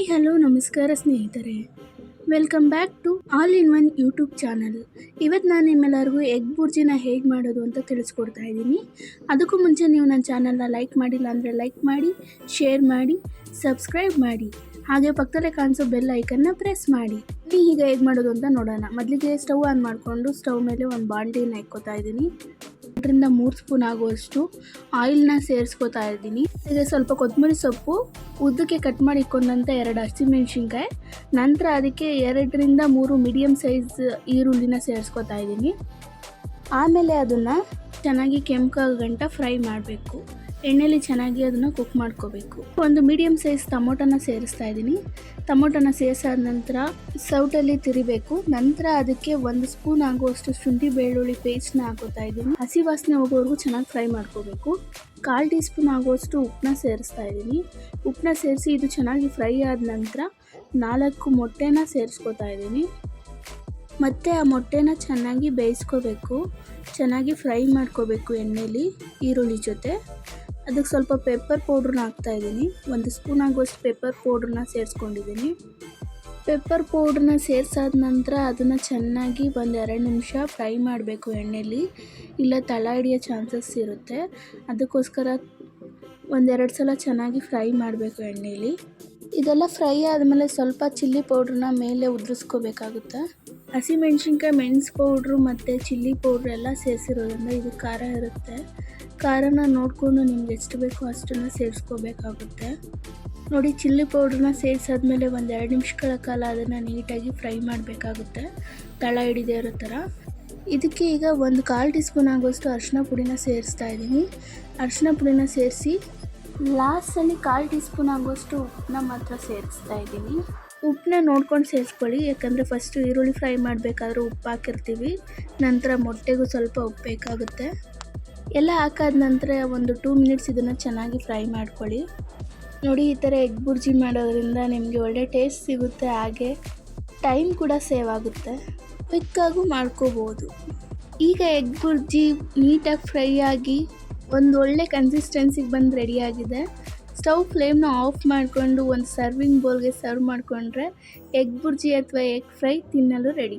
Hi hello ನಮಸ್ಕಾರ ಸ್ನೇಹಿತರೆ, welcome back to all in one YouTube channel. ಇವತ್ತು ನಾನು ನಿಮ್ಮೆಲ್ಲರಿಗೂ ಎಗ್ ಬುರ್ಜಿನ ಹೇಗೆ ಮಾಡೋದು ಅಂತ ತಿಳಿಸ್ಕೊಡ್ತಾ ಇದ್ದೀನಿ. ಅದಕ್ಕೂ ಮುಂಚೆ ನೀವು ನನ್ನ ಚಾನಲ್ನ ಲೈಕ್ ಮಾಡಿಲ್ಲ ಅಂದರೆ ಲೈಕ್ ಮಾಡಿ, ಶೇರ್ ಮಾಡಿ, ಸಬ್ಸ್ಕ್ರೈಬ್ ಮಾಡಿ, ಹಾಗೆ ಪಕ್ಕದಲ್ಲೇ ಕಾಣಿಸೋ ಬೆಲ್ ಐಕನ್ನ ಪ್ರೆಸ್ ಮಾಡಿ. ಈಗ ಹೇಗೆ ಮಾಡೋದು ಅಂತ ನೋಡೋಣ. ಮೊದಲಿಗೆ ಸ್ಟವ್ ಆನ್ ಮಾಡಿಕೊಂಡು ಸ್ಟವ್ ಮೇಲೆ ಒಂದು ಬಾಂಡ್ಲಿನ ಇಕ್ಕೋತಾ ಇದ್ದೀನಿ. 2-3 ಸ್ಪೂನ್ ಆಗುವಷ್ಟು ಆಯಿಲ್ನ ಸೇರಿಸ್ಕೋತಾ ಇದ್ದೀನಿ. ಈಗ ಸ್ವಲ್ಪ ಕೊತ್ತಂಬರಿ ಸೊಪ್ಪು, ಉದ್ದಕ್ಕೆ ಕಟ್ ಮಾಡಿ ಇಟ್ಕೊಂಡಂಥ 2 ಹಸಿಮೆಣಸಿನ್ಕಾಯಿ, ನಂತರ ಅದಕ್ಕೆ 2-3 ಮೀಡಿಯಮ್ ಸೈಜ್ ಈರುಳ್ಳಿನ ಸೇರಿಸ್ಕೋತಾ ಇದ್ದೀನಿ. ಆಮೇಲೆ ಅದನ್ನು ಚೆನ್ನಾಗಿ ಕೆಂಪಾಗೋ ಗಂಟ ಫ್ರೈ ಮಾಡಬೇಕು. ಎಣ್ಣೆಲಿ ಚೆನ್ನಾಗಿ ಅದನ್ನು ಕುಕ್ ಮಾಡ್ಕೋಬೇಕು. ಒಂದು ಮೀಡಿಯಮ್ ಸೈಜ್ ಟೊಮೊಟೊನ ಸೇರಿಸ್ತಾ ಇದ್ದೀನಿ. ಟೊಮೊಟೊನ ಸೇರಿಸಾದ ನಂತರ ಸೌಟಲ್ಲಿ ತಿರಿಬೇಕು. ನಂತರ ಅದಕ್ಕೆ 1 ಸ್ಪೂನ್ ಆಗುವಷ್ಟು ಶುಂಠಿ ಬೆಳ್ಳುಳ್ಳಿ ಪೇಸ್ಟ್ನ ಹಾಕೋತಾ ಇದ್ದೀನಿ. ಹಸಿ ವಾಸನೆ ಹೋಗೋವರೆಗೂ ಚೆನ್ನಾಗಿ ಫ್ರೈ ಮಾಡ್ಕೋಬೇಕು. 1/4 ಟೀ ಸ್ಪೂನ್ ಆಗುವಷ್ಟು ಉಪ್ಪನ್ನ ಸೇರಿಸ್ತಾ ಇದ್ದೀನಿ. ಉಪ್ಪನ್ನ ಸೇರಿಸಿ ಇದು ಚೆನ್ನಾಗಿ ಫ್ರೈ ಆದ ನಂತರ 4 ಮೊಟ್ಟೆನ ಸೇರಿಸ್ಕೋತಾ ಇದ್ದೀನಿ. ಮತ್ತು ಆ ಮೊಟ್ಟೆನ ಚೆನ್ನಾಗಿ ಬೇಯಿಸ್ಕೋಬೇಕು. ಚೆನ್ನಾಗಿ ಫ್ರೈ ಮಾಡ್ಕೋಬೇಕು ಎಣ್ಣೆಲಿ ಈರುಳ್ಳಿ ಜೊತೆ. ಅದಕ್ಕೆ ಸ್ವಲ್ಪ ಪೆಪ್ಪರ್ ಪೌಡ್ರನ್ನ ಹಾಕ್ತಾಯಿದ್ದೀನಿ. 1 ಸ್ಪೂನ್ ಆಗುವಷ್ಟು ಪೆಪ್ಪರ್ ಪೌಡ್ರನ್ನ ಸೇರಿಸ್ಕೊಂಡಿದ್ದೀನಿ. ಪೆಪ್ಪರ್ ಪೌಡ್ರನ್ನ ಸೇರಿಸಾದ ನಂತರ ಅದನ್ನು ಚೆನ್ನಾಗಿ 1-2 ನಿಮಿಷ ಫ್ರೈ ಮಾಡಬೇಕು ಎಣ್ಣೆಲಿ, ಇಲ್ಲ ತಳ ಹಿಡಿಯೋ ಚಾನ್ಸಸ್ ಇರುತ್ತೆ. ಅದಕ್ಕೋಸ್ಕರ 1-2 ಸಲ ಚೆನ್ನಾಗಿ ಫ್ರೈ ಮಾಡಬೇಕು ಎಣ್ಣೆಲಿ. ಇದೆಲ್ಲ ಫ್ರೈ ಆದಮೇಲೆ ಸ್ವಲ್ಪ ಚಿಲ್ಲಿ ಪೌಡ್ರನ್ನ ಮೇಲೆ ಉದುರಿಸ್ಕೋಬೇಕಾಗುತ್ತೆ. ಹಸಿಮೆಣ್ಸಿನ್ಕಾಯಿ, ಮೆಣಸು ಪೌಡ್ರು ಮತ್ತು ಚಿಲ್ಲಿ ಪೌಡ್ರ್ ಎಲ್ಲ ಸೇರಿಸಿರೋದ್ರಿಂದ ಇದು ಖಾರ ಇರುತ್ತೆ. ಖಾರನ ನೋಡಿಕೊಂಡು ನಿಮ್ಗೆ ಎಷ್ಟು ಬೇಕೋ ಅಷ್ಟನ್ನು ಸೇರಿಸ್ಕೋಬೇಕಾಗುತ್ತೆ. ನೋಡಿ, ಚಿಲ್ಲಿ ಪೌಡ್ರನ್ನ ಸೇರಿಸಾದ್ಮೇಲೆ 1-2 ನಿಮಿಷಗಳ ಕಾಲ ಅದನ್ನು ನೀಟಾಗಿ ಫ್ರೈ ಮಾಡಬೇಕಾಗುತ್ತೆ, ತಳ ಹಿಡಿದೇ ಇರೋ ಥರ. ಇದಕ್ಕೆ ಈಗ 1/4 ಟೀ ಸ್ಪೂನ್ ಆಗುವಷ್ಟು ಅರಿಶಿನ ಪುಡಿನ ಸೇರಿಸ್ತಾ ಇದ್ದೀನಿ. ಅರಿಶಿನ ಪುಡಿನ ಸೇರಿಸಿ ಲಾಸ್ಟಲ್ಲಿ 1/4 ಟೀ ಸ್ಪೂನ್ ಆಗುವಷ್ಟು ಉಪ್ಪನ್ನ ಮಾತ್ರ ಸೇರಿಸ್ತಾ ಇದ್ದೀನಿ. ಉಪ್ಪನ್ನ ನೋಡ್ಕೊಂಡು ಸೇರಿಸ್ಕೊಳ್ಳಿ, ಯಾಕಂದರೆ ಫಸ್ಟು ಈರುಳ್ಳಿ ಫ್ರೈ ಮಾಡಬೇಕಾದ್ರೂ ಉಪ್ಪು ಹಾಕಿರ್ತೀವಿ. ನಂತರ ಮೊಟ್ಟೆಗೂ ಸ್ವಲ್ಪ ಉಪ್ಪು ಬೇಕಾಗುತ್ತೆ. ಎಲ್ಲ ಹಾಕಾದ ನಂತರ ಒಂದು 2 ಮಿನಿಟ್ಸ್ ಇದನ್ನು ಚೆನ್ನಾಗಿ ಫ್ರೈ ಮಾಡ್ಕೊಳ್ಳಿ. ನೋಡಿ, ಈ ಥರ ಎಗ್ ಬುರ್ಜಿ ಮಾಡೋದ್ರಿಂದ ನಿಮಗೆ ಒಳ್ಳೆ ಟೇಸ್ಟ್ ಸಿಗುತ್ತೆ, ಹಾಗೆ ಟೈಮ್ ಕೂಡ ಸೇವ್ ಆಗುತ್ತೆ. ಕ್ವಿಕ್ಕಾಗೂ ಮಾಡ್ಕೋಬೋದು. ಈಗ ಎಗ್ ಬುರ್ಜಿ ನೀಟಾಗಿ ಫ್ರೈ ಆಗಿ ಒಂದು ಒಳ್ಳೆ ಕನ್ಸಿಸ್ಟೆನ್ಸಿಗೆ ಬಂದು ರೆಡಿಯಾಗಿದೆ. ಸ್ಟವ್ ಫ್ಲೇಮ್ನ ಆಫ್ ಮಾಡಿಕೊಂಡು ಒಂದು ಸರ್ವಿಂಗ್ ಬೌಲ್ಗೆ ಸರ್ವ್ ಮಾಡಿಕೊಂಡ್ರೆ ಎಗ್ ಬುರ್ಜಿ ಅಥವಾ ಎಗ್ ಫ್ರೈ ತಿನ್ನಲು ರೆಡಿ.